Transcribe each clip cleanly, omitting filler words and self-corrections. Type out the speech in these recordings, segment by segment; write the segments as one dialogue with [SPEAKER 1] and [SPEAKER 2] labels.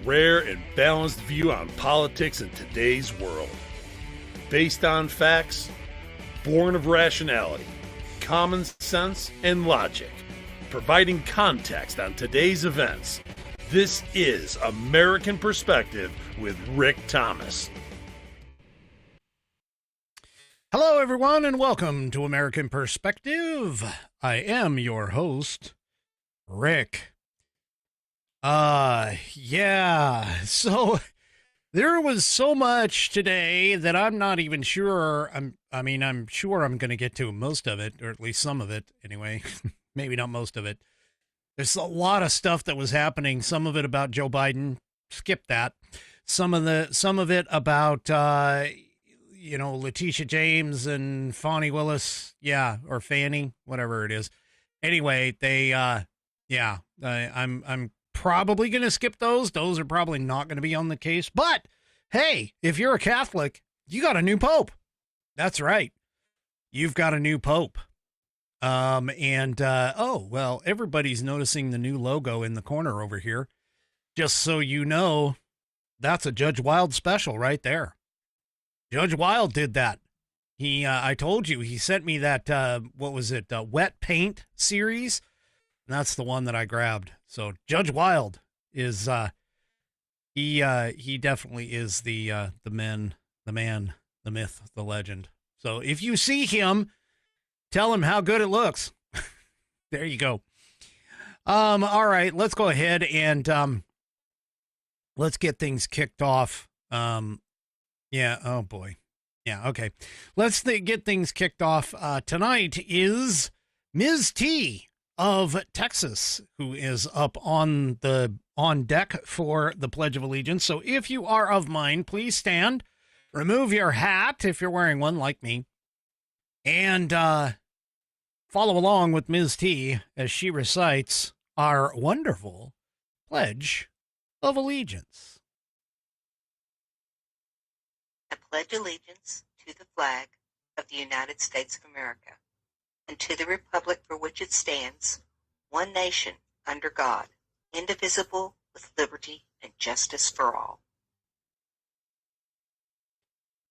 [SPEAKER 1] rare and balanced view on politics in today's world. Based on facts, born of rationality, common sense, and logic, providing context on today's events. This is American Perspective with Rick Thomas.
[SPEAKER 2] Hello, everyone, and welcome to American Perspective. I am your host, Rick. So there was so much today that I'm not even sure. I'm sure I'm going to get to most of it, or at least some of it anyway. Maybe not most of it. There's a lot of stuff that was happening. Some of it about Joe Biden. Skip that. Some of it about, Letitia James and Fani Willis. Yeah. Or Fanny, whatever it is. Anyway, I'm probably going to skip those. Those are probably not going to be on the case. But hey, if you're a Catholic, you got a new pope. That's right. You've got a new pope. Everybody's noticing the new logo in the corner over here. Just so you know, that's a Judge Wilde special right there. Judge Wilde did that. I told you, he sent me that, wet paint series. And that's the one that I grabbed. So Judge Wilde is, he definitely is the man, the myth, the legend. So if you see him, tell him how good it looks. There you go. All right, let's go ahead and let's get things kicked off. Oh boy. Yeah, okay. Let's get things kicked off. Tonight is Ms. T of Texas, who is up on deck for the Pledge of Allegiance. So if you are of mine, please stand, remove your hat if you're wearing one like me, and follow along with Ms. T as she recites our wonderful Pledge of Allegiance.
[SPEAKER 3] I pledge allegiance to the flag of the United States of America and to the republic for which it stands, one nation, under God, indivisible, with liberty and justice for all.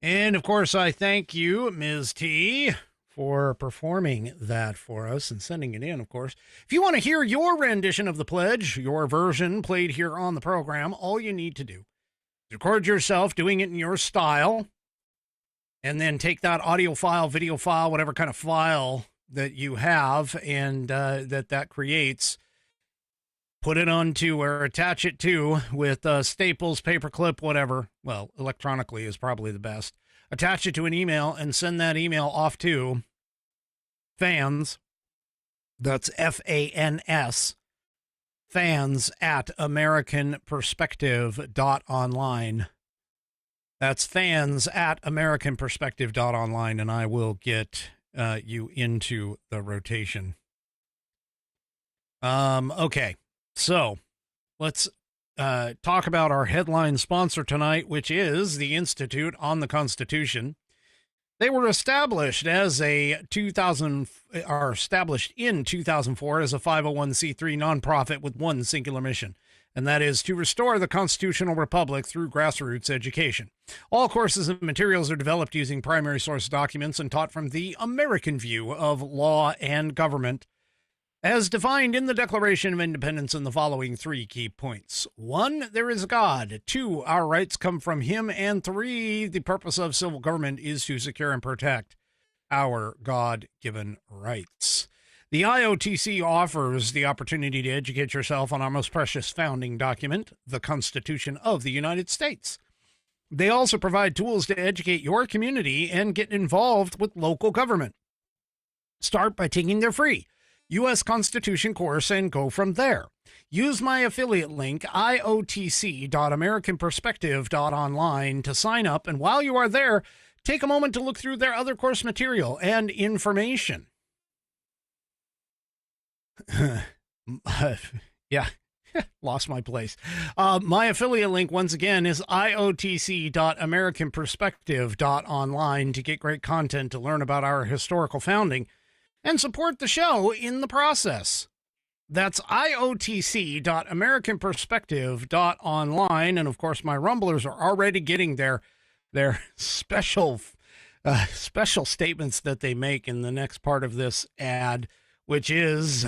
[SPEAKER 2] And, of course, I thank you, Ms. T, for performing that for us and sending it in, of course. If you want to hear your rendition of the pledge, your version played here on the program, all you need to do is record yourself doing it in your style, and then take that audio file, video file, whatever kind of file that you have and that creates, put it onto or attach it to with Staples, paperclip, whatever. Well, electronically is probably the best. Attach it to an email and send that email off to fans. That's FANS. Fans at AmericanPerspective.online. That's fans at AmericanPerspective.online, and I will get you into the rotation. Okay, so let's talk about our headline sponsor tonight, which is the Institute on the Constitution. They were established in 2004 as a 501c3 nonprofit with one singular mission, and that is to restore the constitutional republic through grassroots education. All courses and materials are developed using primary source documents and taught from the American view of law and government, as defined in the Declaration of Independence in the following three key points. 1, there is God. 2, our rights come from him. And 3, the purpose of civil government is to secure and protect our God-given rights. The IOTC offers the opportunity to educate yourself on our most precious founding document, the Constitution of the United States. They also provide tools to educate your community and get involved with local government. Start by taking their free U.S. Constitution course and go from there. Use my affiliate link, IOTC.AmericanPerspective.online, to sign up, and while you are there, take a moment to look through their other course material and information. Lost my place. My affiliate link, once again, is IOTC.AmericanPerspective.online to get great content to learn about our historical founding and support the show in the process. That's IOTC.AmericanPerspective.online. And of course, my Rumblers are already getting their special statements that they make in the next part of this ad, which is,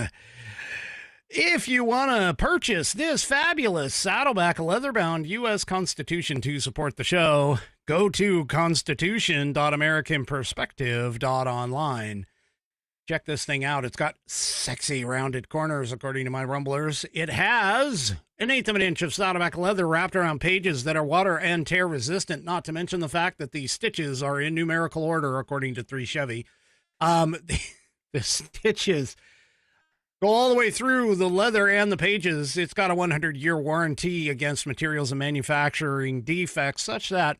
[SPEAKER 2] if you want to purchase this fabulous Saddleback leather-bound U.S. Constitution to support the show, go to constitution.americanperspective.online. Check this thing out. It's got sexy rounded corners, according to my Rumblers. It has an eighth of an inch of Saddleback leather wrapped around pages that are water and tear resistant, not to mention the fact that the stitches are in numerical order, according to 3 Chevy. The stitches go all the way through the leather and the pages. It's got a 100-year warranty against materials and manufacturing defects, such that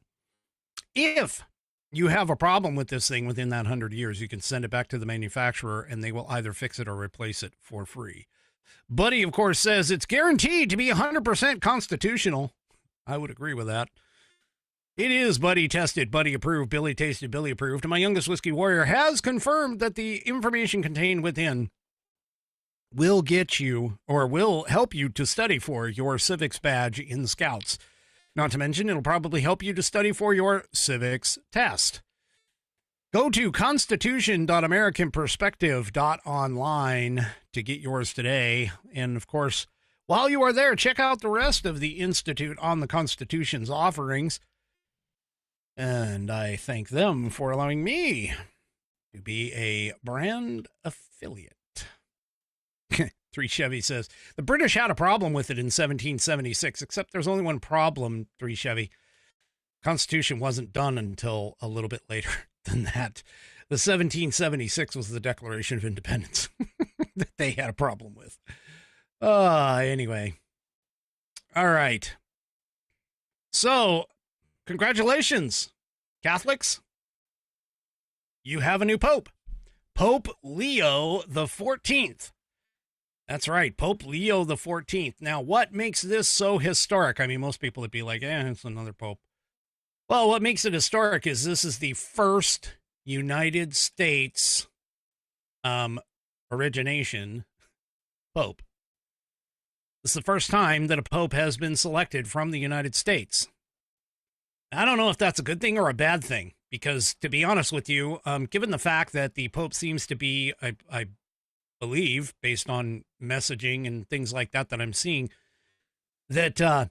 [SPEAKER 2] if you have a problem with this thing within that 100 years, you can send it back to the manufacturer and they will either fix it or replace it for free. Buddy, of course, says it's guaranteed to be 100% constitutional. I would agree with that. It is Buddy tested, Buddy approved, Billy tasted, Billy approved. And my youngest whiskey warrior has confirmed that the information contained within will get you or will help you to study for your civics badge in Scouts. Not to mention, it'll probably help you to study for your civics test. Go to constitution.americanperspective.online to get yours today. And, of course, while you are there, check out the rest of the Institute on the Constitution's offerings. And I thank them for allowing me to be a brand affiliate. 3 Chevy says, the British had a problem with it in 1776, except there's only one problem, 3 Chevy. Constitution wasn't done until a little bit later than that. The 1776 was the Declaration of Independence that they had a problem with. Anyway. All right. So, congratulations, Catholics. You have a new Pope. Pope Leo the 14th. That's right, Pope Leo the 14th. Now, what makes this so historic? I mean, most people would be like, it's another Pope. Well, what makes it historic is this is the first United States origination Pope. This is the first time that a Pope has been selected from the United States. I don't know if that's a good thing or a bad thing, because to be honest with you, given the fact that the Pope seems to be, I believe, based on messaging and things like that I'm seeing, that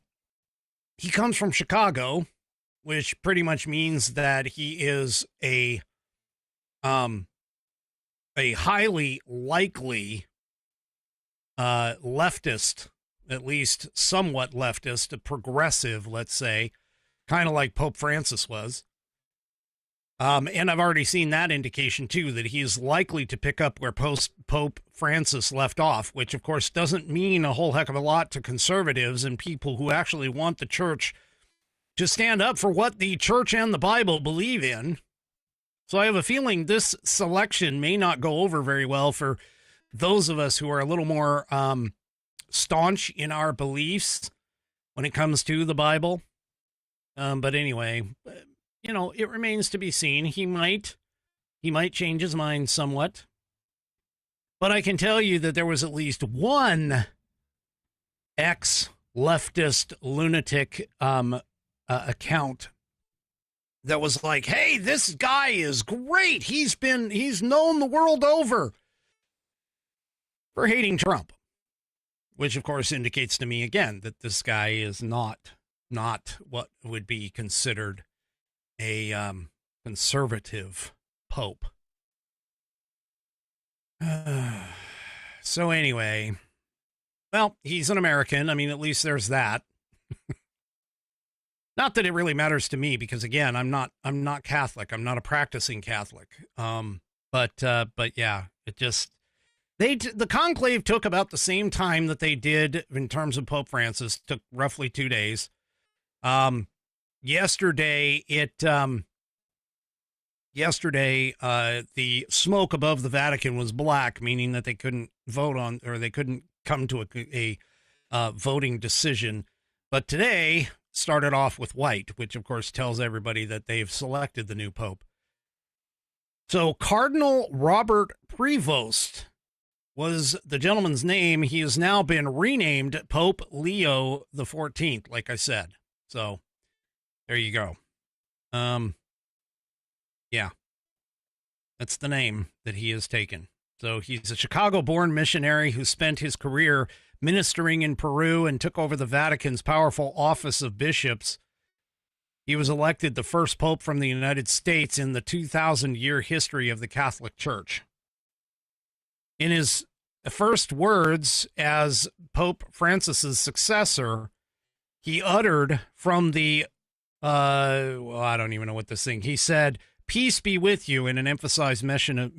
[SPEAKER 2] he comes from Chicago, which pretty much means that he is a highly likely leftist, at least somewhat leftist, a progressive, let's say, kind of like Pope Francis was. And I've already seen that indication, too, that he's likely to pick up where Pope Francis left off, which, of course, doesn't mean a whole heck of a lot to conservatives and people who actually want the church to stand up for what the church and the Bible believe in. So I have a feeling this selection may not go over very well for those of us who are a little more staunch in our beliefs when it comes to the Bible. But anyway, it remains to be seen. He might change his mind somewhat. But I can tell you that there was at least one ex-leftist lunatic account that was like, hey, this guy is great. He's known the world over for hating Trump, which of course indicates to me again that this guy is not what would be considered a conservative pope. So anyway, well, he's an American. I mean, at least there's that. Not that it really matters to me, because again, I'm not Catholic. I'm not a practicing Catholic. But yeah, it just, the conclave took about the same time that they did in terms of Pope Francis. Took roughly 2 days. Yesterday, the smoke above the Vatican was black, meaning that they couldn't vote on, or they couldn't come to a voting decision. But today started off with white, which of course tells everybody that they've selected the new pope. So Cardinal Robert Prevost was the gentleman's name. He has now been renamed Pope Leo the 14th, like I said. So there you go. Yeah, that's the name that he has taken. So he's a Chicago-born missionary who spent his career ministering in Peru and took over the Vatican's powerful office of bishops. He was elected the first pope from the United States in the 2,000-year history of the Catholic Church. In his first words as Pope Francis's successor, he uttered from the, I don't even know what this thing, he said, "Peace be with you," in an emphasized message.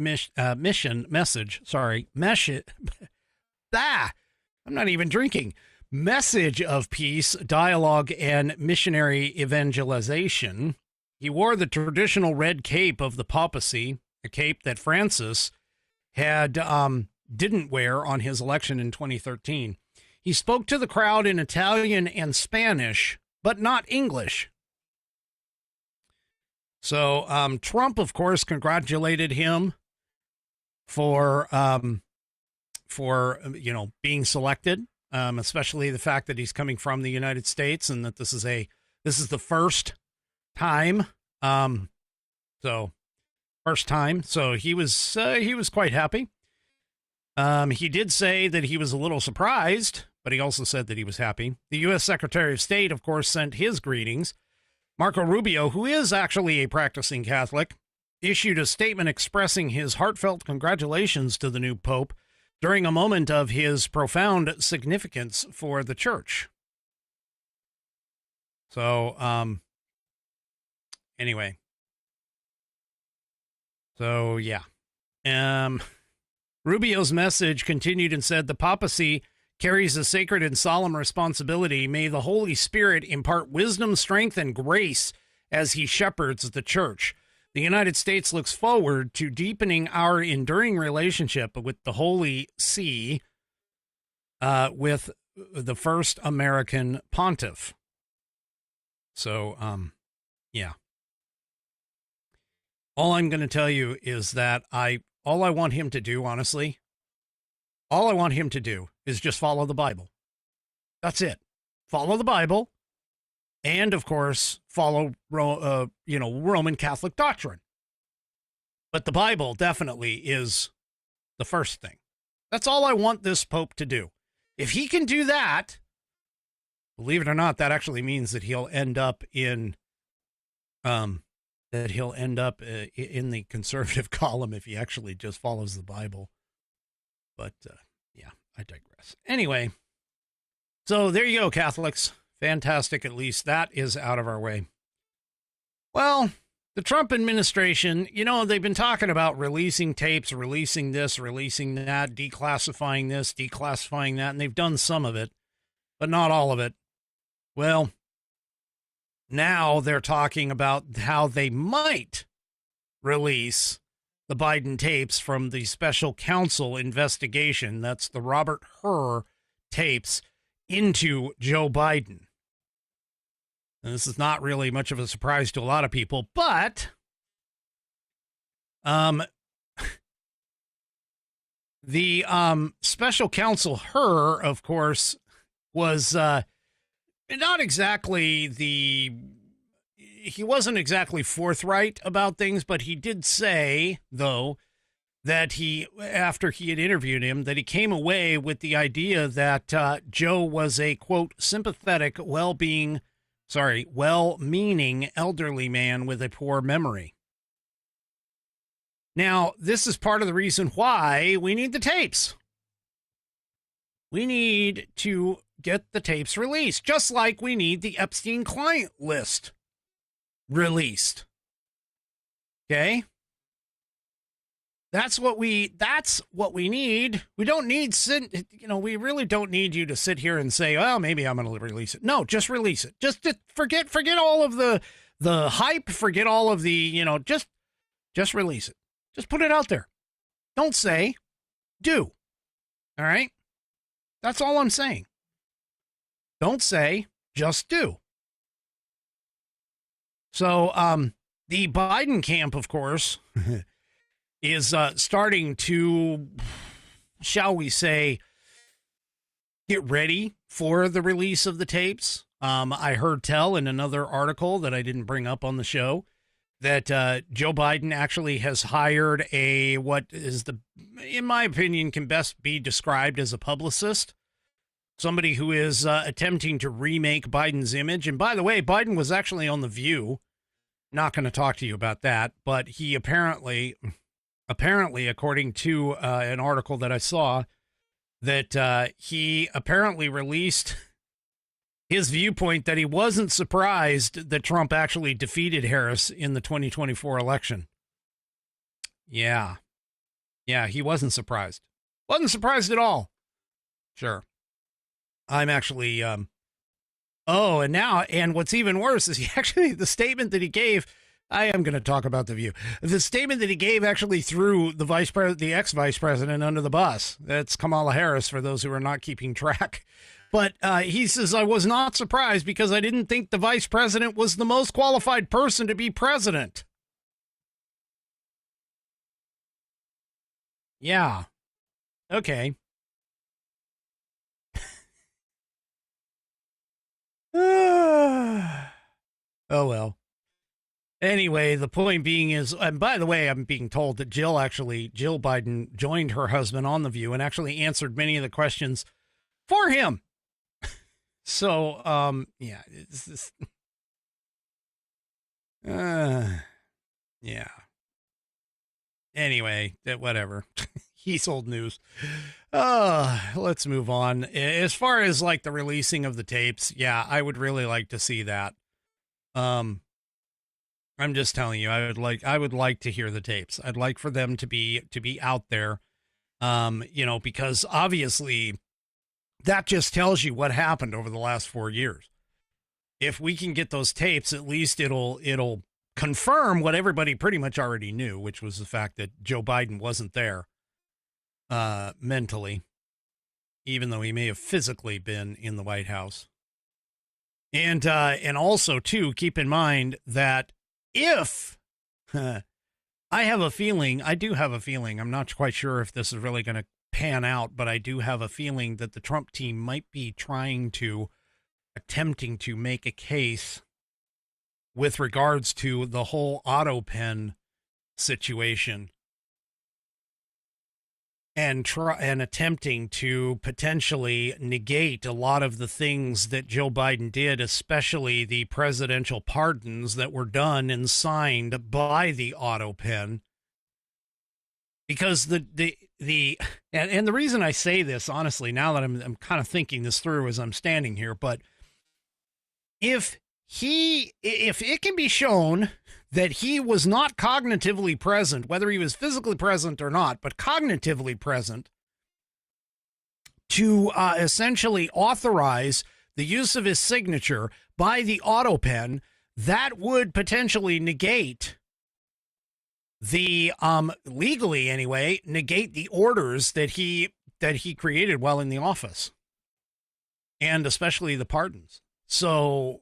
[SPEAKER 2] I'm not even drinking. Message of peace, dialogue, and missionary evangelization. He wore the traditional red cape of the papacy, a cape that Francis had didn't wear on his election in 2013. He spoke to the crowd in Italian and Spanish, but not English. So Trump, of course, congratulated him for being selected, especially the fact that he's coming from the United States and that this is the first time. First time. So he was quite happy. He did say that he was a little surprised, but he also said that he was happy. The U.S. Secretary of State, of course, sent his greetings. Marco Rubio, who is actually a practicing Catholic, issued a statement expressing his heartfelt congratulations to the new pope during a moment of his profound significance for the church. So, anyway. So, yeah. Rubio's message continued and said, "The papacy carries a sacred and solemn responsibility. May the Holy Spirit impart wisdom, strength, and grace as he shepherds the church. The United States looks forward to deepening our enduring relationship with the Holy See, with the first American pontiff." So, yeah. All I'm going to tell you is that all I want him to do, honestly, all I want him to do is just follow the Bible. That's it. Follow the Bible. And, of course, follow, Roman Catholic doctrine. But the Bible definitely is the first thing. That's all I want this Pope to do. If he can do that, believe it or not, that actually means that he'll end up in the conservative column if he actually just follows the Bible. But, yeah, I digress. Anyway, so there you go, Catholics. Fantastic, at least that is out of our way. Well, the Trump administration, they've been talking about releasing tapes, releasing this, releasing that, declassifying this, declassifying that, and they've done some of it, but not all of it. Well, now they're talking about how they might release the Biden tapes from the special counsel investigation. That's the Robert Hur tapes into Joe Biden. And this is not really much of a surprise to a lot of people, but the special counsel Hur, of course, was not exactly he wasn't exactly forthright about things, but he did say, though, that after he had interviewed him, that he came away with the idea that Joe was a, quote, sympathetic, well-meaning elderly man with a poor memory. Now, this is part of the reason why we need the tapes. We need to get the tapes released, just like we need the Epstein client list released. Okay? That's what we need. We don't need, we really don't need you to sit here and say, well, maybe I'm going to release it. No, just release it. Just forget all of the hype, forget all of the, just release it. Just put it out there. Don't say, do. All right? That's all I'm saying. Don't say, just do. So, the Biden camp, of course, is starting to shall we say, get ready for the release of the tapes. I heard tell in another article that I didn't bring up on the show that Joe Biden actually has hired what is in my opinion, can best be described as a publicist. Somebody who is attempting to remake Biden's image. And by the way, Biden was actually on The View. Not going to talk to you about that, but he apparently, according to an article that I saw, that he apparently released his viewpoint that he wasn't surprised that Trump actually defeated Harris in the 2024 election. Yeah, he wasn't surprised. Wasn't surprised at all. Sure. I'm actually, and what's even worse is the statement that he gave, I am going to talk about The View. The statement that he gave actually threw the ex-vice president under the bus. That's Kamala Harris, for those who are not keeping track. But he says, I was not surprised because I didn't think the vice president was the most qualified person to be president. Yeah. Okay. Oh, well. Anyway, the point being is, and by the way, I'm being told that Jill Biden joined her husband on The View and actually answered many of the questions for him. So, yeah, it's just, yeah. Anyway, whatever. He's old news. Let's move on. As far as like the releasing of the tapes, yeah, I would really like to see that. I'm just telling you, I would like to hear the tapes. I'd like for them to be out there. Because obviously that just tells you what happened over the last 4 years. If we can get those tapes, at least it'll confirm what everybody pretty much already knew, which was the fact that Joe Biden wasn't there mentally, even though he may have physically been in the White House. And also too, keep in mind that if I do have a feeling, I'm not quite sure if this is really going to pan out, but I do have a feeling that the Trump team might be attempting to make a case with regards to the whole auto pen situation and attempting to potentially negate a lot of the things that Joe Biden did, especially the presidential pardons that were done and signed by the auto pen. Because the reason I say this, honestly, now that I'm kind of thinking this through as I'm standing here, but if it can be shown that he was not cognitively present, whether he was physically present or not, but cognitively present, to essentially authorize the use of his signature by the auto pen, that would potentially negate the legally anyway, negate the orders that he created while in the office, and especially the pardons. So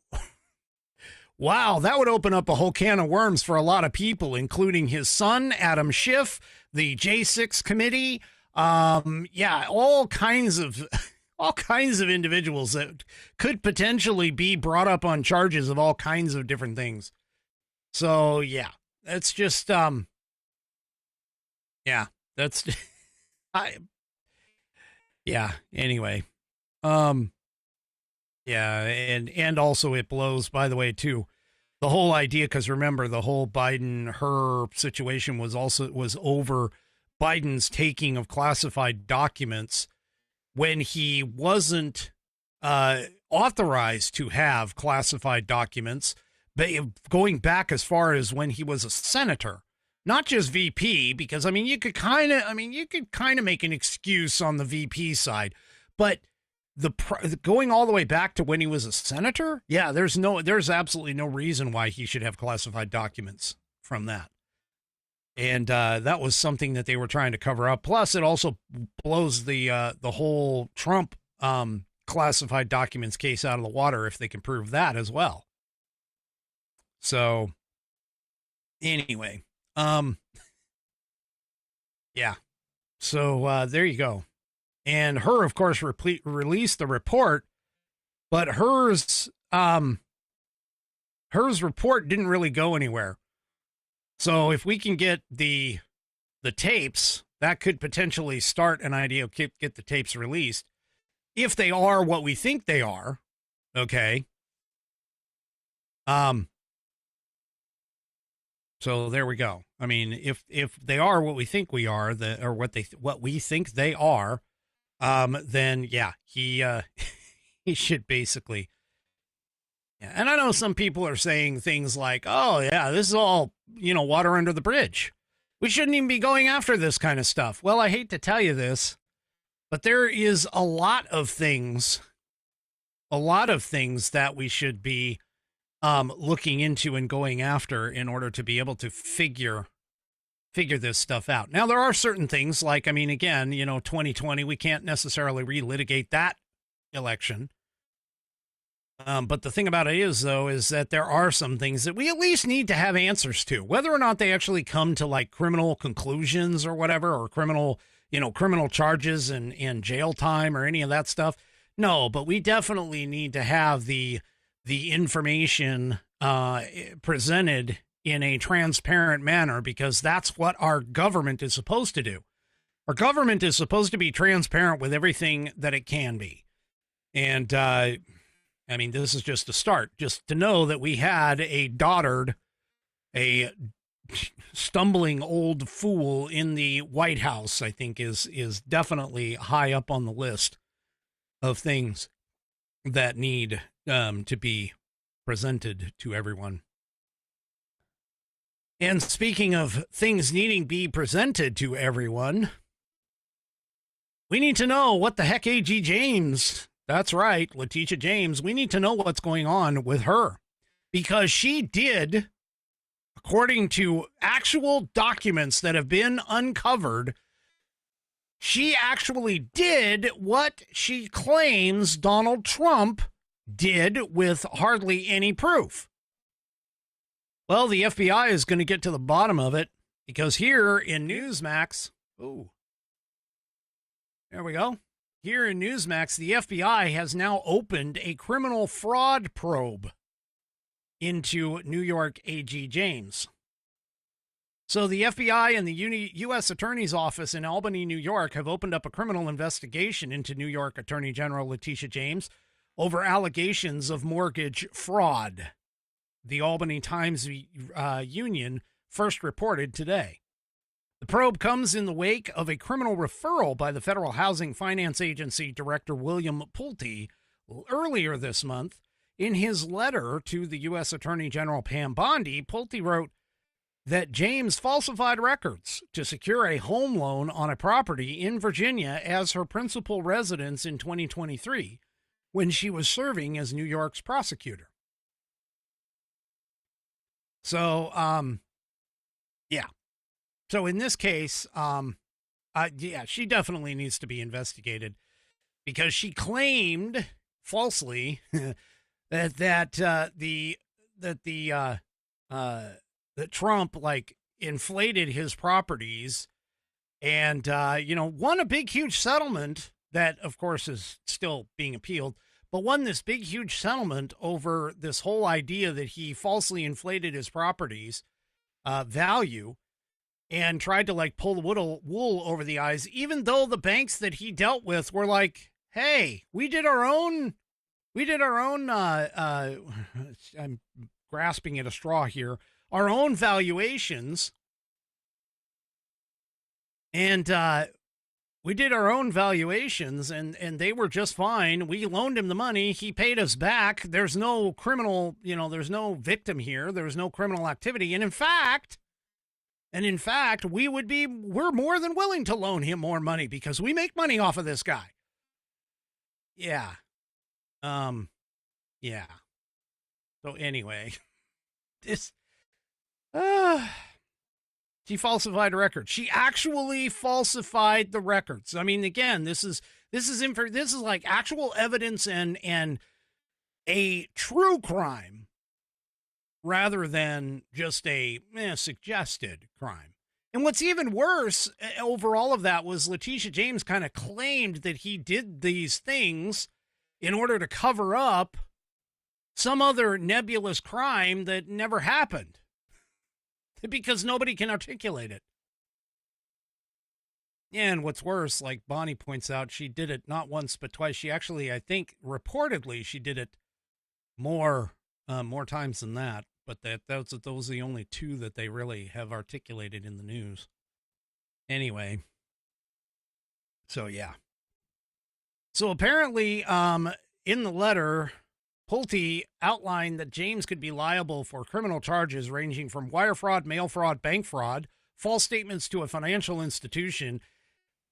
[SPEAKER 2] wow, that would open up a whole can of worms for a lot of people, including his son, Adam Schiff, the J6 committee. All kinds of individuals that could potentially be brought up on charges of all kinds of different things. So yeah, that's just, anyway. Yeah, and also it blows, by the way, too, the whole idea, because remember, the whole Biden-her situation was over Biden's taking of classified documents when he wasn't authorized to have classified documents, but going back as far as when he was a senator, not just VP, because, I mean, you could kind of make an excuse on the VP side, but going all the way back to when he was a senator, yeah, there's absolutely no reason why he should have classified documents from that. And that was something that they were trying to cover up. Plus, it also blows the whole Trump classified documents case out of the water if they can prove that as well. So anyway, yeah. So there you go. And her, of course, released the report, but hers report didn't really go anywhere. So if we can get the tapes, that could potentially start an idea of get the tapes released. If they are what we think they are, okay. So there we go. I mean, if they are what we think we are, what we think they are, then yeah, he he should basically. Yeah. And I know some people are saying things like, "Oh yeah, this is all, water under the bridge. We shouldn't even be going after this kind of stuff." Well, I hate to tell you this, but there is a lot of things that we should be looking into and going after in order to be able to figure this stuff out. Now, there are certain things like, I mean, again, 2020, we can't necessarily relitigate that election. But the thing about it is, though, is that there are some things that we at least need to have answers to, whether or not they actually come to like criminal conclusions or whatever, or criminal charges and jail time or any of that stuff. No, but we definitely need to have the information presented in a transparent manner, because that's what our government is supposed to do. Our government is supposed to be transparent with everything that it can be. And, I mean, this is just a start. Just to know that we had a stumbling old fool in the White House, I think is definitely high up on the list of things that need to be presented to everyone. And speaking of things needing to be presented to everyone, we need to know what the heck A.G. James, that's right, Letitia James, we need to know what's going on with her. Because she did, according to actual documents that have been uncovered, she actually did what she claims Donald Trump did with hardly any proof. Well, the FBI is going to get to the bottom of it, because here in Newsmax, there we go. Here in Newsmax, the FBI has now opened a criminal fraud probe into New York AG James. So the FBI and the U.S. Attorney's Office in Albany, New York, have opened up a criminal investigation into New York Attorney General Letitia James over allegations of mortgage fraud. The Albany Times Union first reported today. The probe comes in the wake of a criminal referral by the Federal Housing Finance Agency Director William Pulte earlier this month. In his letter to the U.S. Attorney General Pam Bondi, Pulte wrote that James falsified records to secure a home loan on a property in Virginia as her principal residence in 2023, when she was serving as New York's prosecutor. So, yeah. So in this case, she definitely needs to be investigated, because she claimed falsely that Trump like inflated his properties and won a big huge settlement that, of course, is still being appealed, but won this big huge settlement over this whole idea that he falsely inflated his properties value and tried to like pull the wool over the eyes, even though the banks that he dealt with were like, hey, we did our own I'm grasping at a straw here, our own valuations. And we did our own valuations, and they were just fine. We loaned him the money. He paid us back. There's no criminal, there's no victim here. There's no criminal activity. And in fact, we're more than willing to loan him more money because we make money off of this guy. Yeah. Yeah. So anyway, she falsified records. She actually falsified the records. I mean, again, this is like actual evidence and a true crime rather than just a suggested crime. And what's even worse over all of that was Letitia James kind of claimed that he did these things in order to cover up some other nebulous crime that never happened because nobody can articulate it. And what's worse, like Bonnie points out, she did it not once but twice. She actually, I think, reportedly, she did it more times than that. But those are the only two that they really have articulated in the news. Anyway, so yeah. So apparently, in the letter, Pulte outlined that James could be liable for criminal charges ranging from wire fraud, mail fraud, bank fraud, false statements to a financial institution,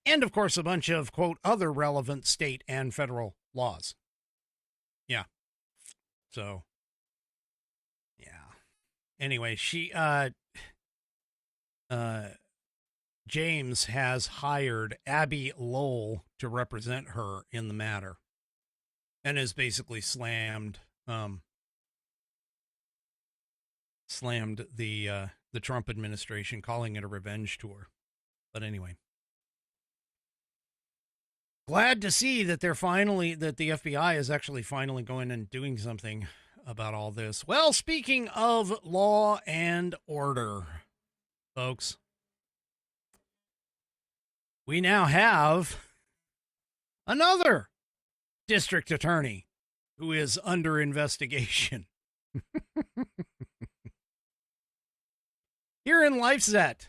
[SPEAKER 2] and, of course, a bunch of, quote, other relevant state and federal laws. Yeah. So, yeah. Anyway, James has hired Abby Lowell to represent her in the matter and has basically slammed the Trump administration, calling it a revenge tour. But anyway, glad to see that the FBI is actually finally going and doing something about all this. Well, speaking of law and order, folks, we now have another district attorney who is under investigation. Here in LifeZet.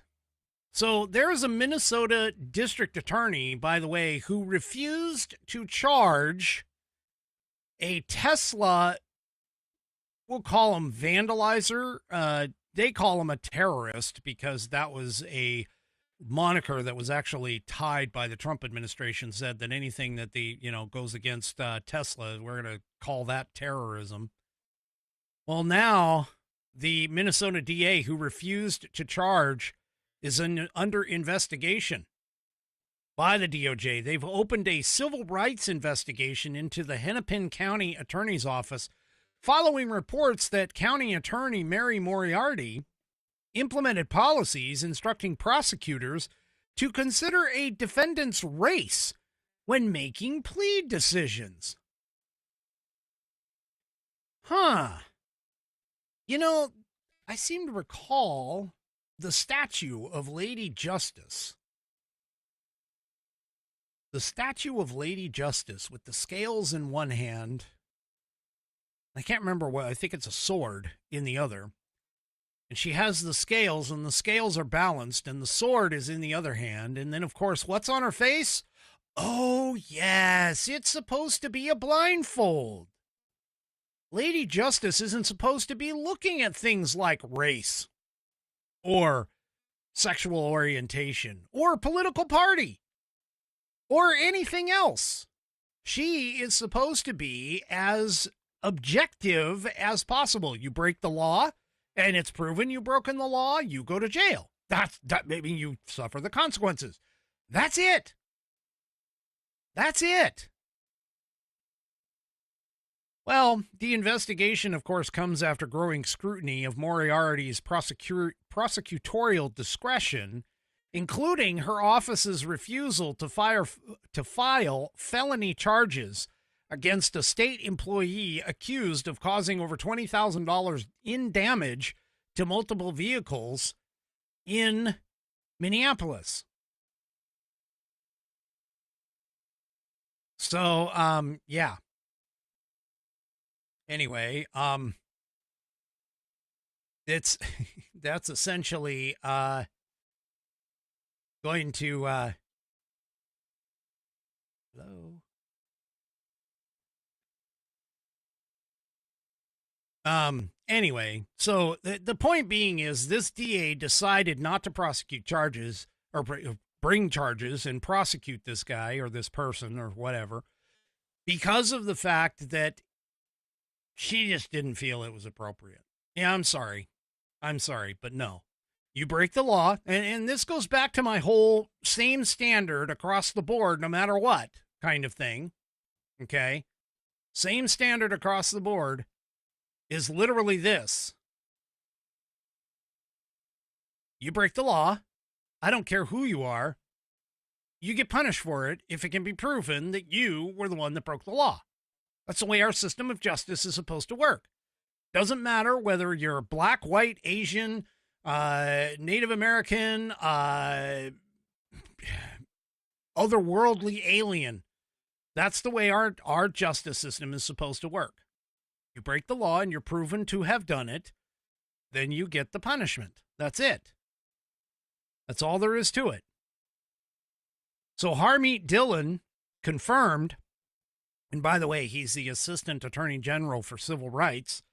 [SPEAKER 2] So there's a Minnesota district attorney, by the way, who refused to charge a Tesla, we'll call him vandalizer. They call him a terrorist because that was a moniker that was actually tied by the Trump administration, said that anything that goes against Tesla, we're going to call that terrorism. Well, now the Minnesota DA who refused to charge is under investigation by the DOJ. They've opened a civil rights investigation into the Hennepin County Attorney's Office following reports that County Attorney Mary Moriarty implemented policies instructing prosecutors to consider a defendant's race when making plea decisions. Huh. I seem to recall the statue of Lady Justice. The statue of Lady Justice with the scales in one hand. I can't remember what, I think it's a sword in the other. And she has the scales, and the scales are balanced, and the sword is in the other hand. And then, of course, what's on her face? Oh, yes, it's supposed to be a blindfold. Lady Justice isn't supposed to be looking at things like race or sexual orientation or political party or anything else. She is supposed to be as objective as possible. You break the law and it's proven you've broken the law, you go to jail. That maybe you suffer the consequences. That's it. That's it. Well, the investigation, of course, comes after growing scrutiny of Moriarty's prosecutorial discretion, including her office's refusal to file felony charges against a state employee accused of causing over $20,000 in damage to multiple vehicles in Minneapolis. So, yeah. Anyway, that's essentially going to hello. Anyway, so the point being is this DA decided not to prosecute charges or bring charges and prosecute this guy or this person or whatever because of the fact that she just didn't feel it was appropriate. Yeah, I'm sorry, but no. You break the law, and this goes back to my whole same standard across the board, no matter what kind of thing, okay? Same standard across the board is literally this. You break the law, I don't care who you are. You get punished for it if it can be proven that you were the one that broke the law. That's the way our system of justice is supposed to work. Doesn't matter whether you're black, white, Asian, Native American, otherworldly alien. That's the way our justice system is supposed to work. You break the law and you're proven to have done it, then you get the punishment. That's it. That's all there is to it. So Harmeet Dillon confirmed, and by the way, he's the Assistant Attorney General for Civil Rights,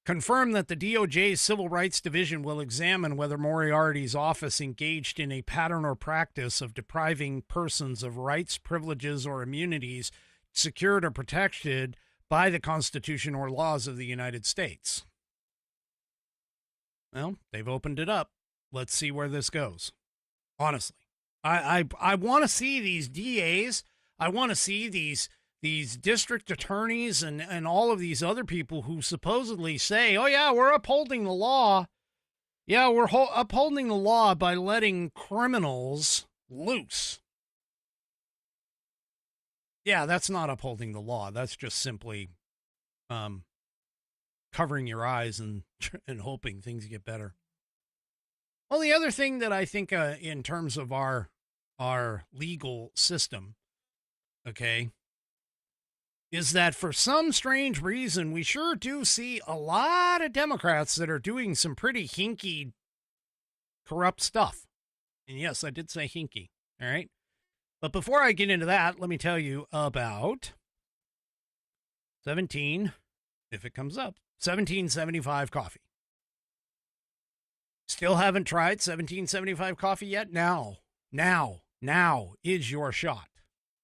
[SPEAKER 2] confirmed that the DOJ's Civil Rights Division will examine whether Moriarty's office engaged in a pattern or practice of depriving persons of rights, privileges, or immunities secured or protected by the Constitution or laws of the United States. Well, they've opened it up. Let's see where this goes. Honestly, I want to see these DAs. I want to see these district attorneys and all of these other people who supposedly say, oh, yeah, we're upholding the law. Yeah, we're upholding the law by letting criminals loose. Yeah, that's not upholding the law. That's just simply covering your eyes and hoping things get better. Well, the other thing that I think in terms of our legal system, okay, is that for some strange reason, we sure do see a lot of Democrats that are doing some pretty hinky, corrupt stuff. And yes, I did say hinky, all right? But before I get into that, let me tell you about 1775 coffee. Still haven't tried 1775 coffee yet? Now is your shot.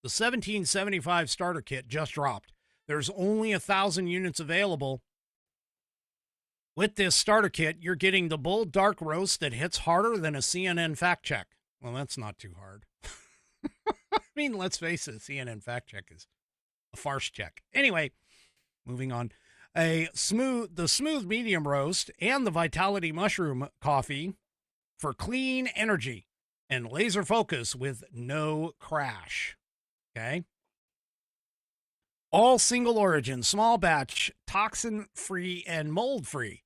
[SPEAKER 2] The 1775 starter kit just dropped. There's only 1,000 units available. With this starter kit, you're getting the bold dark roast that hits harder than a CNN fact check. Well, that's not too hard. I mean, let's face it, CNN fact check is a farce check. Anyway, moving on. The smooth medium roast and the Vitality mushroom coffee for clean energy and laser focus with no crash. Okay. All single origin, small batch, toxin free and mold free.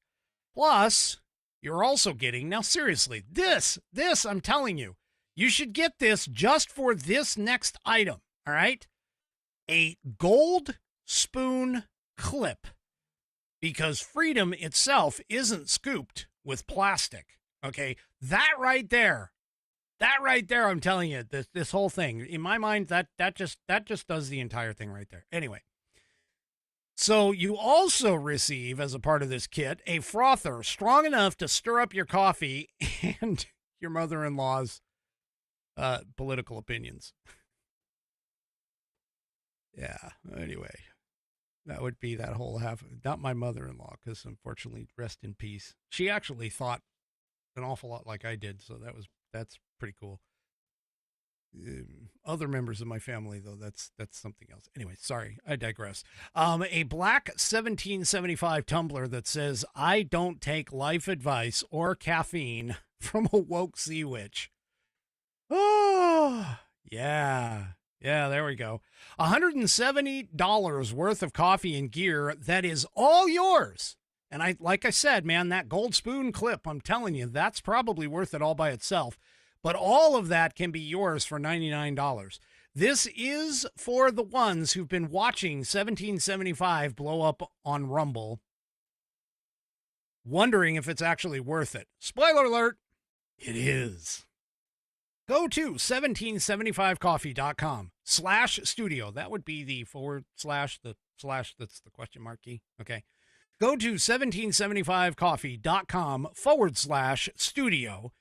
[SPEAKER 2] Plus, you're also getting, now seriously, this, I'm telling you, you should get this just for this next item. All right. A gold spoon clip, because freedom itself isn't scooped with plastic. Okay. That right there, I'm telling you, this whole thing, in my mind, that just does the entire thing right there. Anyway, so you also receive, as a part of this kit, a frother strong enough to stir up your coffee and your mother-in-law's political opinions. Yeah, anyway, that would be that whole half, not my mother-in-law, because unfortunately, rest in peace. She actually thought an awful lot like I did, so that's pretty cool. Other members of my family, though, that's something else. Anyway, sorry, I digress. A black 1775 tumbler that says, "I don't take life advice or caffeine from a woke sea witch." Oh, yeah, there we go. $170 worth of coffee and gear that is all yours. And like I said, man, that gold spoon clip, I'm telling you, that's probably worth it all by itself. But all of that can be yours for $99. This is for the ones who've been watching 1775 blow up on Rumble, wondering if it's actually worth it. Spoiler alert, it is. Go to 1775coffee.com/studio. That would be the / the slash, that's the question mark key. Okay. Go to 1775coffee.com/studio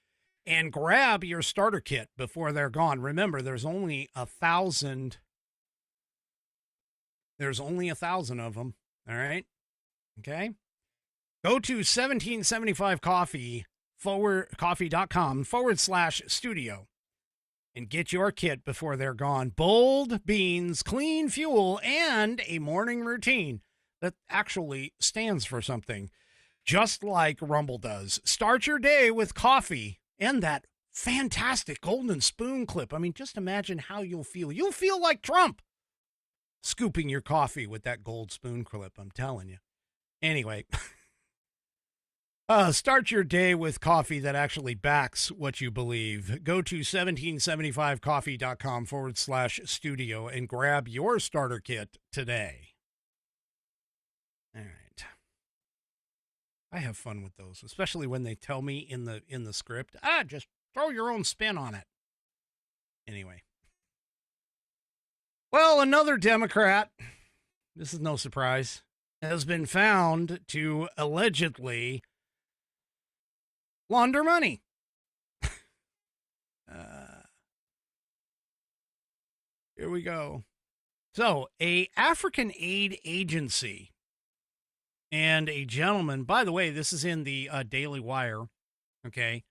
[SPEAKER 2] and grab your starter kit before they're gone. Remember, there's only 1,000. There's only 1,000 of them. All right. Okay. Go to 1775coffee.com/studio and get your kit before they're gone. Bold beans, clean fuel, and a morning routine that actually stands for something, just like Rumble does. Start your day with coffee and that fantastic golden spoon clip. I mean, just imagine how you'll feel. You'll feel like Trump scooping your coffee with that gold spoon clip, I'm telling you. Anyway, start your day with coffee that actually backs what you believe. Go to 1775coffee.com/studio and grab your starter kit today. All right. I have fun with those, especially when they tell me in the script, just throw your own spin on it. Anyway. Well, another Democrat, this is no surprise, has been found to allegedly launder money. Here we go. So, a African aid agency and a gentleman, by the way, this is in the Daily Wire, okay?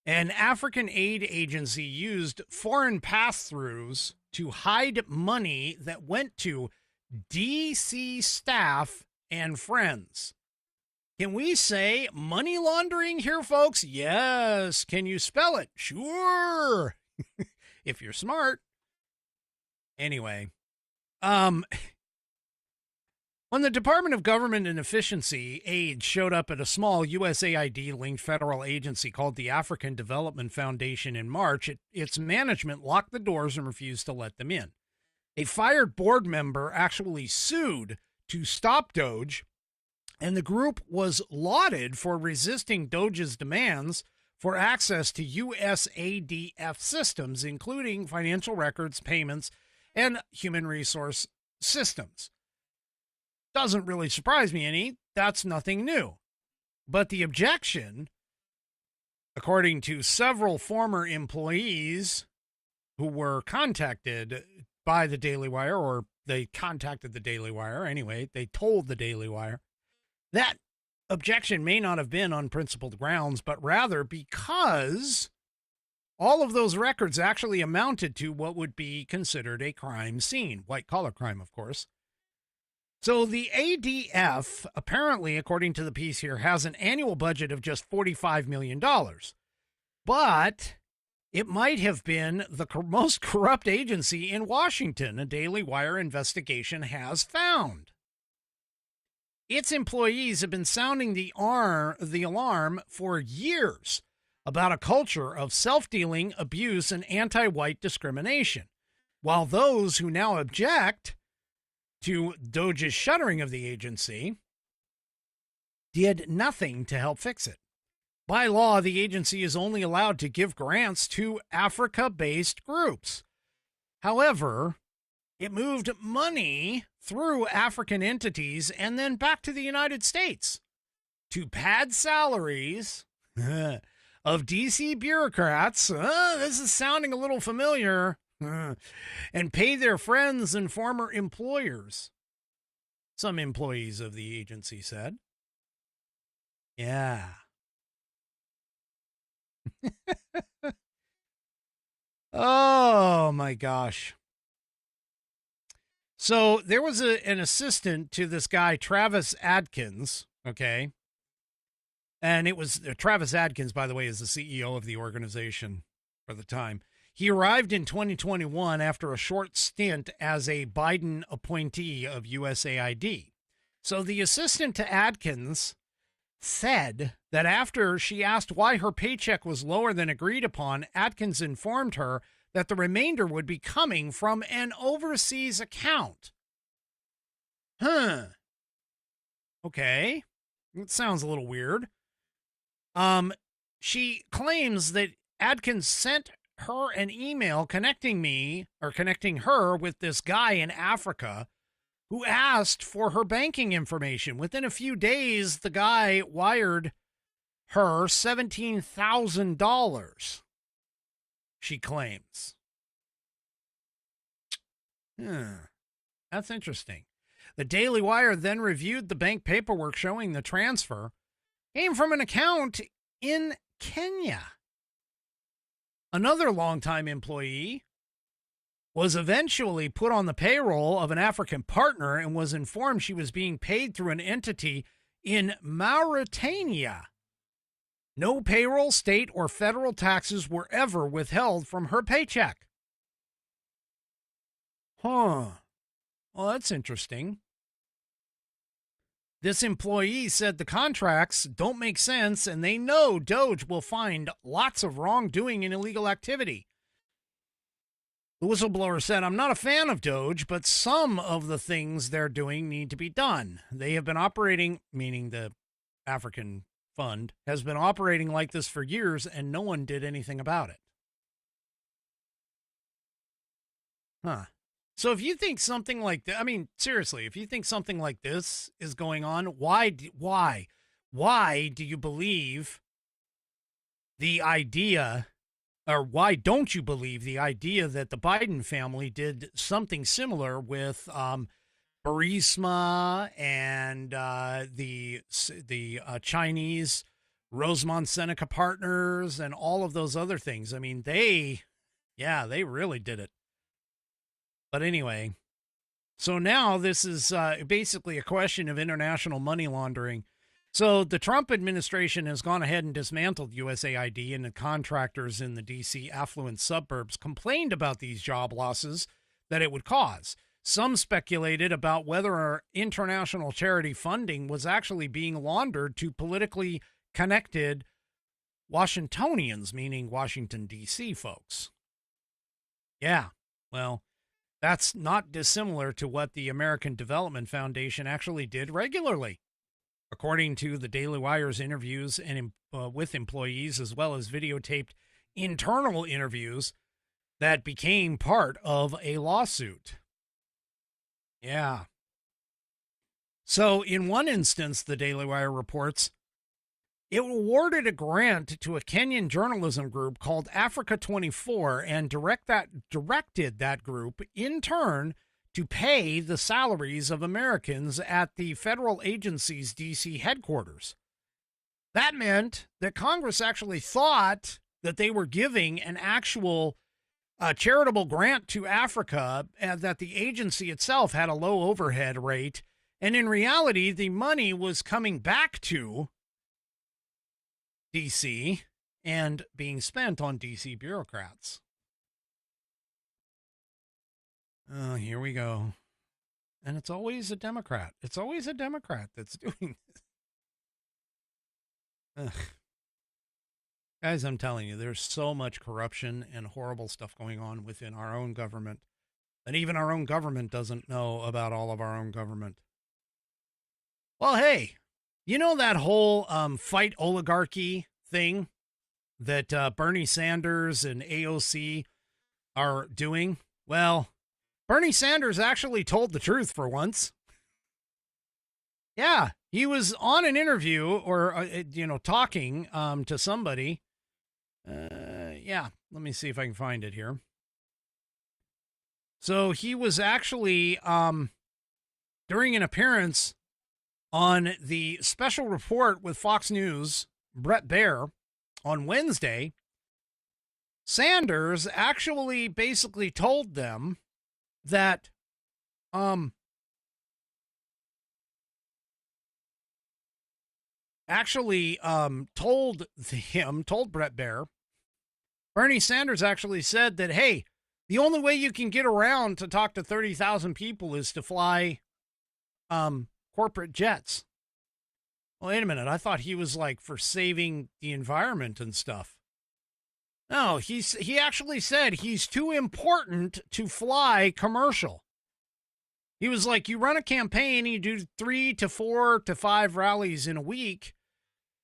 [SPEAKER 2] An African aid agency used foreign pass-throughs to hide money that went to DC staff and friends. Can we say money laundering here, folks? Yes. Can you spell it? Sure. If you're smart. Anyway, when the Department of Government and Efficiency aides showed up at a small USAID-linked federal agency called the African Development Foundation in March, its management locked the doors and refused to let them in. A fired board member actually sued to stop Doge, and the group was lauded for resisting Doge's demands for access to USADF systems, including financial records, payments, and human resource systems. Doesn't really surprise me any. That's nothing new. But the objection, according to several former employees who were contacted by the Daily Wire, or they contacted the Daily Wire anyway, they told the Daily Wire, that objection may not have been on principled grounds, but rather because all of those records actually amounted to what would be considered a crime scene, white-collar crime, of course. So the ADF, apparently, according to the piece here, has an annual budget of just $45 million. But it might have been the most corrupt agency in Washington, a Daily Wire investigation has found. Its employees have been sounding the alarm for years about a culture of self-dealing, abuse, and anti-white discrimination, while those who now object to Doge's shuttering of the agency did nothing to help fix it. By law, the agency is only allowed to give grants to Africa-based groups. However, it moved money through African entities and then back to the United States to pad salaries of DC bureaucrats. This is sounding a little familiar. And pay their friends and former employers, some employees of the agency said. Yeah. Oh, my gosh. So there was an assistant to this guy, Travis Adkins, okay? And it was Travis Adkins, by the way, is the CEO of the organization for the time. He arrived in 2021 after a short stint as a Biden appointee of USAID. So the assistant to Adkins said that after she asked why her paycheck was lower than agreed upon, Adkins informed her that the remainder would be coming from an overseas account. Okay. That sounds a little weird. She claims that Adkins sent her an email connecting her with this guy in Africa who asked for her banking information. Within a few days, the guy wired her $17,000, she claims. That's interesting. The Daily Wire then reviewed the bank paperwork showing the transfer came from an account in Kenya. Another longtime employee was eventually put on the payroll of an African partner and was informed she was being paid through an entity in Mauritania. No payroll, state, or federal taxes were ever withheld from her paycheck. Huh. Well, that's interesting. This employee said the contracts don't make sense and they know Doge will find lots of wrongdoing and illegal activity. The whistleblower said, I'm not a fan of Doge, but some of the things they're doing need to be done. They have been operating, meaning the African fund, has been operating like this for years and no one did anything about it. Huh. So if you think something like that, I mean, seriously, if you think something like this is going on, why do you believe the idea, or why don't you believe the idea that the Biden family did something similar with Burisma and the Chinese Rosemont Seneca Partners and all of those other things? I mean, they really did it. But anyway, so now this is basically a question of international money laundering. So the Trump administration has gone ahead and dismantled USAID, and the contractors in the D.C. affluent suburbs complained about these job losses that it would cause. Some speculated about whether our international charity funding was actually being laundered to politically connected Washingtonians, meaning Washington, D.C. folks. Yeah, well, that's not dissimilar to what the American Development Foundation actually did regularly. According to the Daily Wire's interviews and with employees, as well as videotaped internal interviews that became part of a lawsuit. Yeah. So in one instance, the Daily Wire reports, it awarded a grant to a Kenyan journalism group called Africa 24 and directed that group in turn to pay the salaries of Americans at the federal agency's D.C. headquarters. That meant that Congress actually thought that they were giving an actual charitable grant to Africa and that the agency itself had a low overhead rate. And in reality, the money was coming back to D.C. and being spent on D.C. bureaucrats. Oh, here we go. And it's always a Democrat. It's always a Democrat that's doing this. Ugh. Guys, I'm telling you, there's so much corruption and horrible stuff going on within our own government that even our own government doesn't know about all of our own government. Well, hey, you know that whole fight oligarchy thing that Bernie Sanders and AOC are doing? Well, Bernie Sanders actually told the truth for once. Yeah, he was on an interview or, talking to somebody. Yeah, let me see if I can find it here. So he was actually, during an appearance on the special report with Fox News, Brett Baier, on Wednesday, Sanders actually basically told them that told Brett Baier, Bernie Sanders actually said that, hey, the only way you can get around to talk to 30,000 people is to fly corporate jets. Well, wait a minute. I thought he was like for saving the environment and stuff. No, he actually said he's too important to fly commercial. He was like, you run a campaign, you do 3 to 4 to 5 rallies in a week.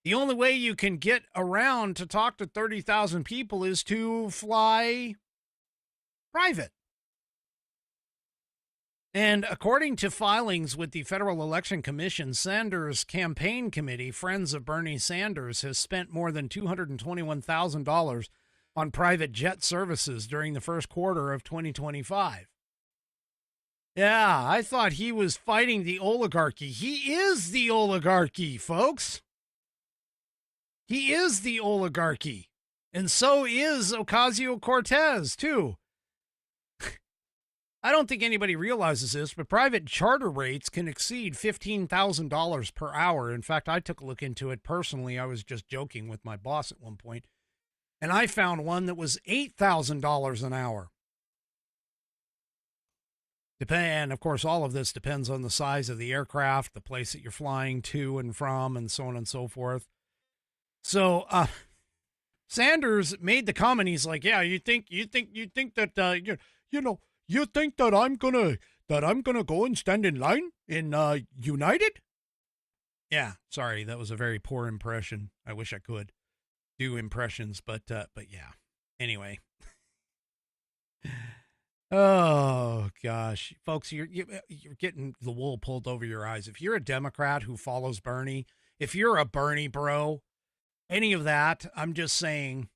[SPEAKER 2] The only way you can get around to talk to 30,000 people is to fly private. And according to filings with the Federal Election Commission, Sanders' campaign committee, Friends of Bernie Sanders, has spent more than $221,000 on private jet services during the first quarter of 2025. Yeah, I thought he was fighting the oligarchy. He is the oligarchy, folks. He is the oligarchy. And so is Ocasio-Cortez, too. I don't think anybody realizes this, but private charter rates can exceed $15,000 per hour. In fact, I took a look into it personally. I was just joking with my boss at one point, and I found one that was $8,000 an hour. And of course, all of this depends on the size of the aircraft, the place that you're flying to and from, and so on and so forth. So, Sanders made the comment. He's like, "Yeah, you think that you think that I'm gonna go and stand in line in United?" Yeah, sorry, that was a very poor impression. I wish I could do impressions, but yeah. Anyway. Oh gosh, folks, you're getting the wool pulled over your eyes. If you're a Democrat who follows Bernie, if you're a Bernie bro, any of that, I'm just saying,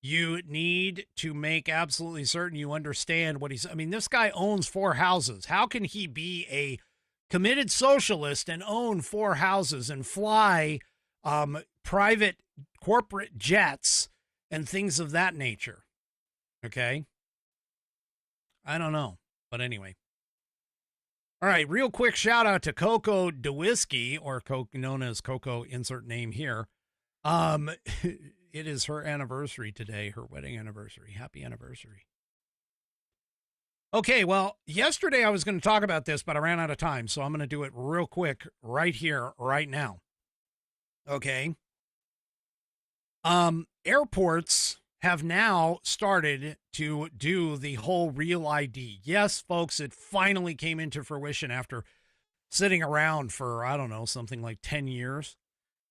[SPEAKER 2] you need to make absolutely certain you understand what he's. I mean, this guy owns 4 houses. How can he be a committed socialist and own 4 houses and fly private corporate jets and things of that nature? Okay. I don't know. But anyway. All right. Real quick shout out to Coco DeWhiskey, or known as Coco, insert name here. It is her anniversary today, her wedding anniversary. Happy anniversary. Okay. Well, yesterday I was going to talk about this, but I ran out of time. So I'm going to do it real quick right here, right now. Okay. Airports have now started to do the whole real ID. Yes, folks, it finally came into fruition after sitting around for, I don't know, something like 10 years.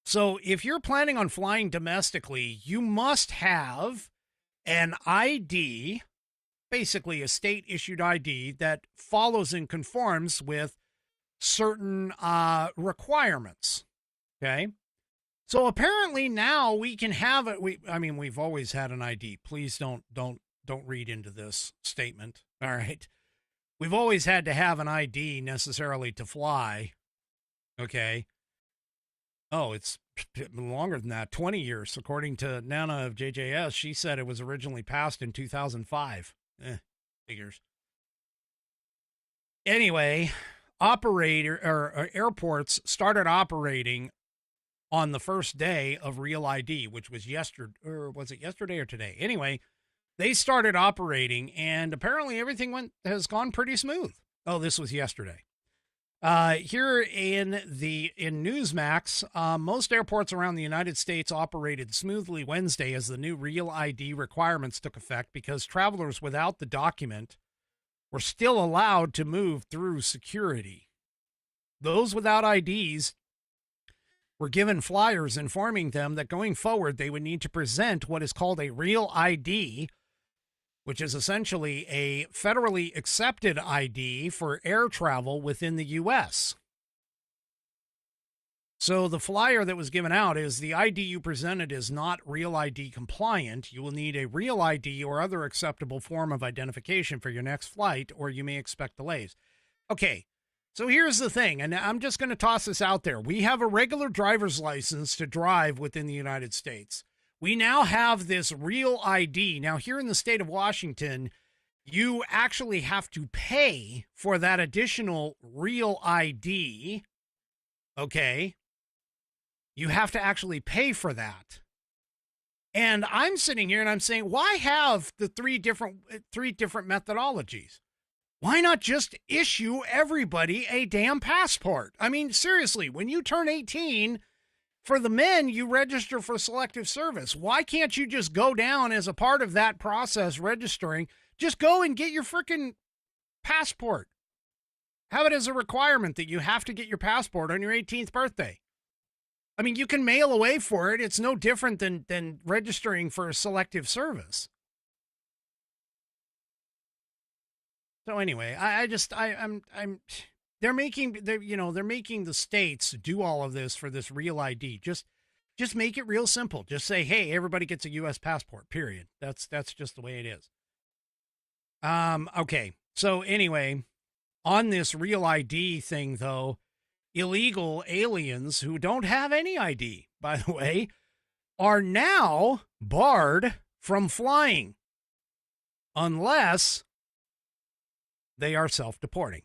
[SPEAKER 2] So if you're planning on flying domestically, you must have an ID, basically a state-issued ID that follows and conforms with certain requirements. Okay? So apparently now we can have it. We've always had an ID. Please don't read into this statement. All right. We've always had to have an ID necessarily to fly. Okay. Oh, it's longer than that. 20 years. According to Nana of JJS, she said it was originally passed in 2005. Figures. Anyway, airports started operating on the first day of Real ID, which was yesterday, or was it yesterday or today? Anyway, they started operating, and apparently everything has gone pretty smooth. Oh, this was yesterday. Here in Newsmax, most airports around the United States operated smoothly Wednesday as the new Real ID requirements took effect because travelers without the document were still allowed to move through security. Those without IDs were given flyers informing them that going forward they would need to present what is called a Real ID, which is essentially a federally accepted ID for air travel within the U.S. So the flyer that was given out is the ID you presented is not Real ID compliant. You will need a Real ID or other acceptable form of identification for your next flight, or you may expect delays. Okay. So here's the thing, and I'm just going to toss this out there. We have a regular driver's license to drive within the United States. We now have this Real ID. Now, here in the state of Washington, you actually have to pay for that additional Real ID. Okay? You have to actually pay for that. And I'm sitting here and I'm saying, why have the three different methodologies? Why not just issue everybody a damn passport? I mean, seriously, when you turn 18, for the men, you register for selective service. Why can't you just go down as a part of that process registering? Just go and get your freaking passport. Have it as a requirement that you have to get your passport on your 18th birthday. I mean, you can mail away for it. It's no different than registering for a selective service. So anyway, they're making the states do all of this for this Real ID. Just make it real simple. Just say, hey, everybody gets a U.S. passport, period. That's just the way it is. Okay. So anyway, on this Real ID thing, though, illegal aliens who don't have any ID, by the way, are now barred from flying. unless they are self-deporting.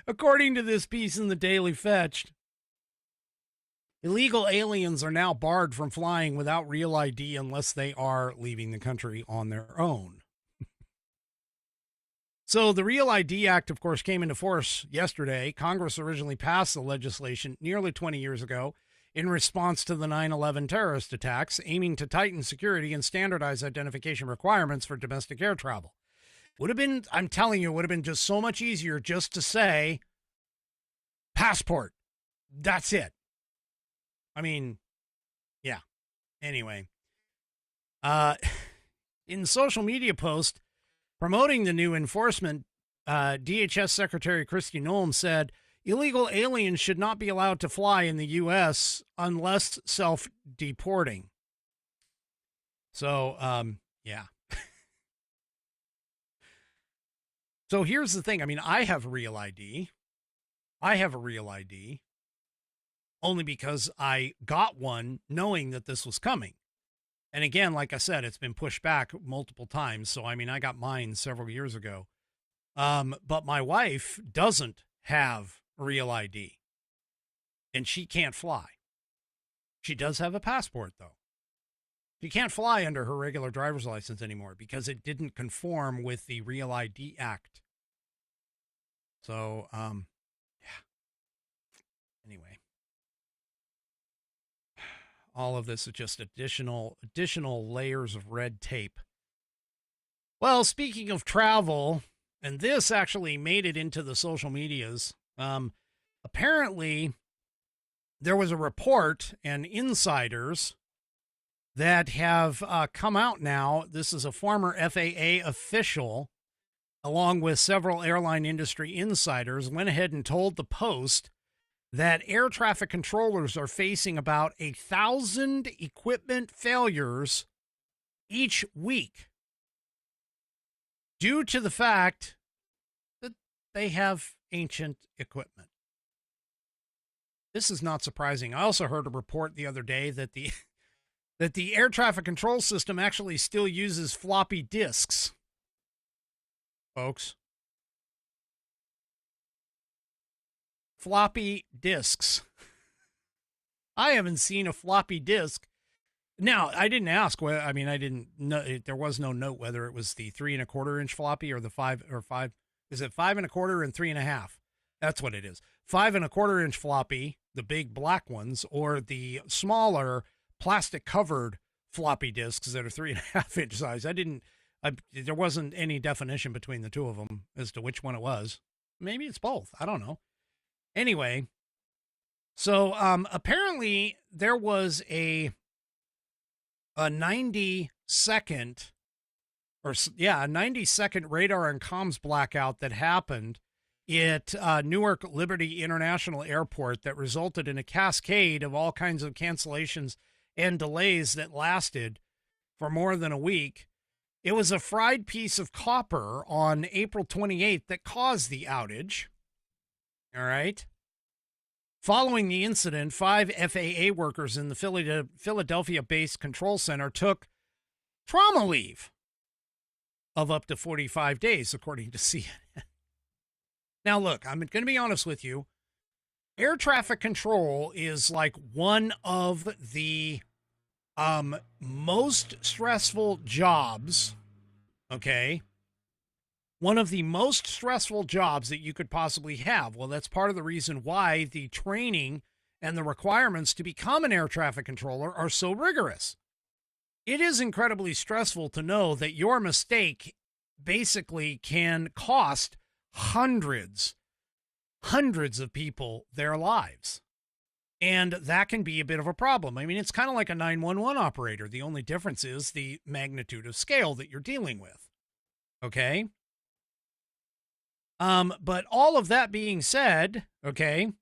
[SPEAKER 2] According to this piece in the Daily Fetched, illegal aliens are now barred from flying without real ID unless they are leaving the country on their own. So the Real ID Act, of course, came into force yesterday. Congress originally passed the legislation nearly 20 years ago in response to the 9/11 terrorist attacks, aiming to tighten security and standardize identification requirements for domestic air travel. Would have been, I'm telling you, it would have been just so much easier just to say passport. That's it. I mean, yeah. Anyway, in social media post promoting the new enforcement, DHS Secretary Kristi Noem said illegal aliens should not be allowed to fly in the U.S. unless self-deporting. So, yeah. So here's the thing. I mean, I have real ID. I have a real ID only because I got one knowing that this was coming. And again, like I said, it's been pushed back multiple times. So, I mean, I got mine several years ago. But my wife doesn't have real ID and she can't fly. She does have a passport, though. She can't fly under her regular driver's license anymore because it didn't conform with the Real ID Act. So, yeah. Anyway, all of this is just additional layers of red tape. Well, speaking of travel, and this actually made it into the social medias. Apparently, there was a report and insiders that have come out now. This is a former FAA official, along with several airline industry insiders, went ahead and told the Post that air traffic controllers are facing about 1,000 equipment failures each week due to the fact that they have ancient equipment. This is not surprising. I also heard a report the other day that the air traffic control system actually still uses floppy disks, folks. Floppy disks. I haven't seen a floppy disk. Now, I didn't ask. I mean, I didn't know. There was no note whether it was the 3 1/4 inch floppy or the 5 or 5. Is it 5 1/4 and 3 1/2? That's what it is. 5 1/4 inch floppy, the big black ones, or the smaller plastic covered floppy disks that are 3 1/2 inch size. There wasn't any definition between the two of them as to which one it was. Maybe it's both. I don't know. Anyway, so apparently there was a 90-second radar and comms blackout that happened at Newark Liberty International Airport that resulted in a cascade of all kinds of cancellations and delays that lasted for more than a week. It was a fried piece of copper on April 28th that caused the outage. All right. Following the incident, 5 FAA workers in the Philadelphia-based control center took trauma leave of up to 45 days, according to CNN. Now, look, I'm going to be honest with you. Air traffic control is like one of the most stressful jobs, okay? One of the most stressful jobs that you could possibly have. Well, that's part of the reason why the training and the requirements to become an air traffic controller are so rigorous. It is incredibly stressful to know that your mistake basically can cost hundreds of people their lives. And that can be a bit of a problem. I mean, it's kind of like a 911 operator. The only difference is the magnitude of scale that you're dealing with. Okay? But all of that being said, okay,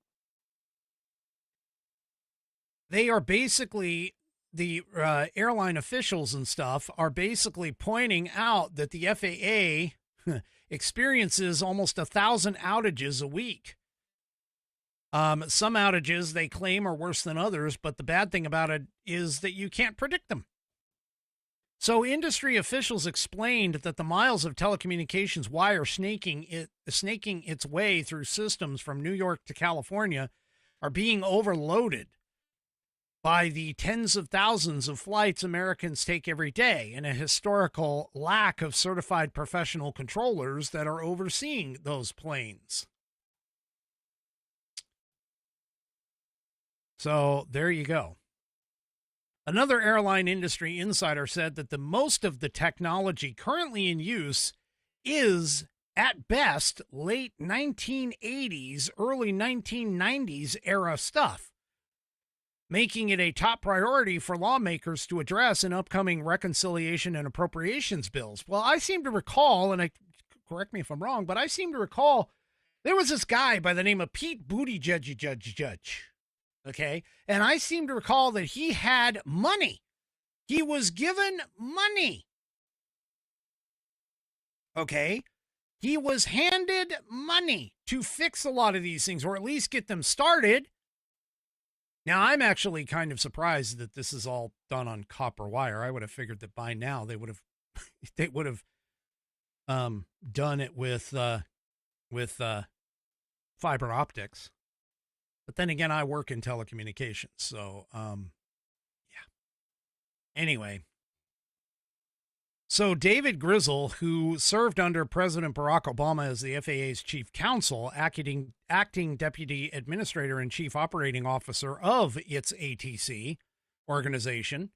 [SPEAKER 2] they are basically, the airline officials and stuff are basically pointing out that the FAA experiences almost 1,000 outages a week. Some outages they claim are worse than others, but the bad thing about it is that you can't predict them. So industry officials explained that the miles of telecommunications wire snaking its way through systems from New York to California are being overloaded by the tens of thousands of flights Americans take every day and a historical lack of certified professional controllers that are overseeing those planes. So there you go. Another airline industry insider said that the most of the technology currently in use is, at best, late 1980s, early 1990s era stuff, making it a top priority for lawmakers to address in upcoming reconciliation and appropriations bills. Well, I seem to recall, and correct me if I'm wrong, but I seem to recall there was this guy by the name of Pete Buttigieg. Okay. And I seem to recall that he had money. He was given money. Okay. He was handed money to fix a lot of these things, or at least get them started. Now, I'm actually kind of surprised that this is all done on copper wire. I would have figured that by now they would have done it with fiber optics. But then again, I work in telecommunications, so, yeah. Anyway, so David Grizzle, who served under President Barack Obama as the FAA's chief counsel, acting deputy administrator and chief operating officer of its ATC organization,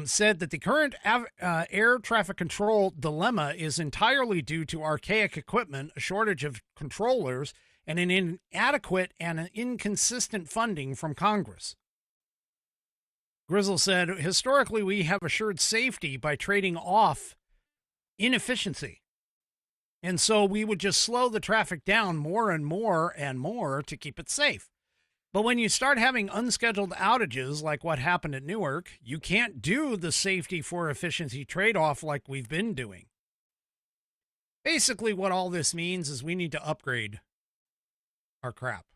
[SPEAKER 2] said that the current air traffic control dilemma is entirely due to archaic equipment, a shortage of controllers, and an inadequate and an inconsistent funding from Congress. Grizzle said, historically, we have assured safety by trading off inefficiency. And so we would just slow the traffic down more and more and more to keep it safe. But when you start having unscheduled outages like what happened at Newark, you can't do the safety for efficiency trade-off like we've been doing. Basically, what all this means is we need to upgrade our crap.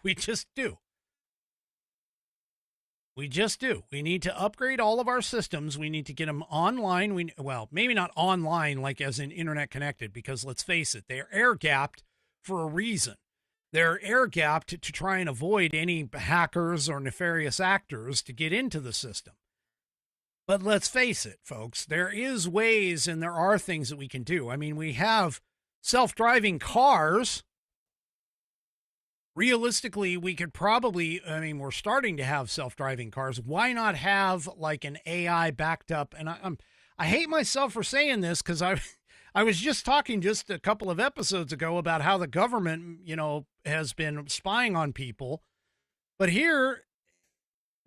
[SPEAKER 2] We just do. We just do. We need to upgrade all of our systems. We need to get them online. Well, maybe not online like as in internet connected, because let's face it, they're air-gapped for a reason. They're air-gapped to try and avoid any hackers or nefarious actors to get into the system. But let's face it, folks, there is ways and there are things that we can do. I mean, we have self-driving cars. Realistically, we could probably, we're starting to have self-driving cars. Why not have like an AI backed up? And I hate myself for saying this because I was just talking just a couple of episodes ago about how the government, has been spying on people. But here,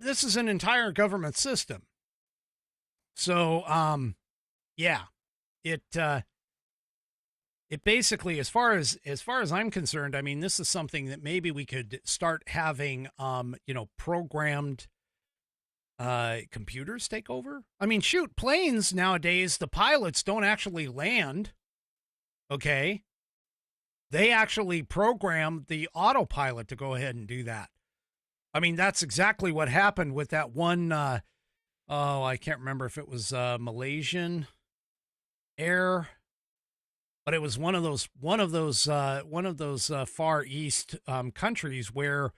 [SPEAKER 2] this is an entire government system. So, yeah, it basically, as far as I'm concerned, I mean, this is something that maybe we could start having, programmed computers take over. I mean, shoot, planes nowadays, the pilots don't actually land. Okay. They actually program the autopilot to go ahead and do that. I mean, that's exactly what happened with that one. I can't remember if it was Malaysian Air. But it was one of those Far East countries where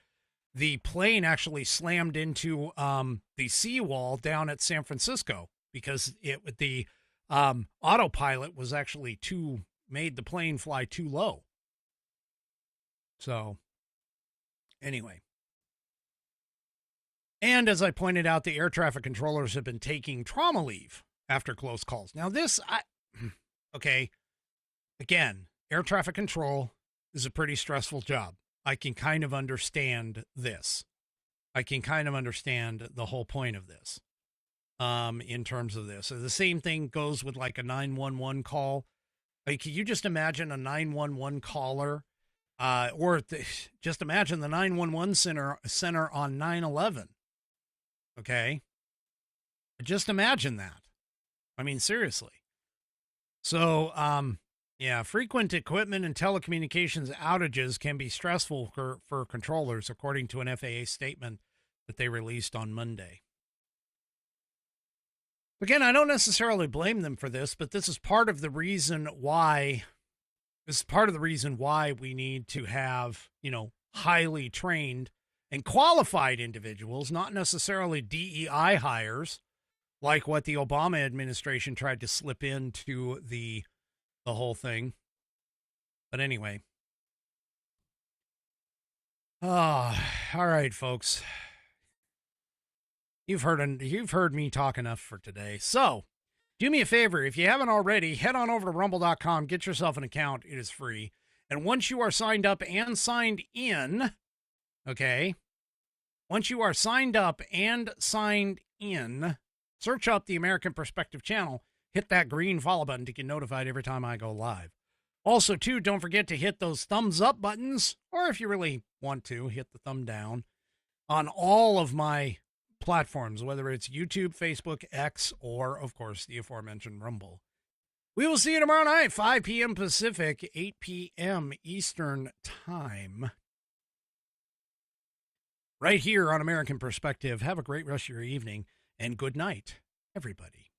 [SPEAKER 2] the plane actually slammed into the seawall down at San Francisco because the autopilot was actually made the plane fly too low. So anyway. And as I pointed out, the air traffic controllers have been taking trauma leave after close calls. Now okay. Again, air traffic control is a pretty stressful job. I can kind of understand this. I can kind of understand the whole point of this in terms of this. So the same thing goes with like a 911 call. Like, can you just imagine a 911 caller just imagine the 911 center on 9/11. Okay. Just imagine that. I mean, seriously. So, yeah, frequent equipment and telecommunications outages can be stressful for controllers, according to an FAA statement that they released on Monday. Again, I don't necessarily blame them for this, but this is part of the reason why. This is part of the reason why we need to have, highly trained and qualified individuals, not necessarily DEI hires, like what the Obama administration tried to slip into the whole thing. But anyway. All right, folks. You've heard me talk enough for today. So, do me a favor. If you haven't already, head on over to rumble.com, get yourself an account. It is free. And once you are signed up and signed in, okay, once you are signed up and signed in, search up the American Perspective channel, hit that green follow button to get notified every time I go live. Also, too, don't forget to hit those thumbs up buttons, or if you really want to, hit the thumb down on all of my platforms, whether it's YouTube, Facebook, X, or, of course, the aforementioned Rumble. We will see you tomorrow night, 5 p.m. Pacific, 8 p.m. Eastern Time, right here on American Perspective. Have a great rest of your evening, and good night, everybody.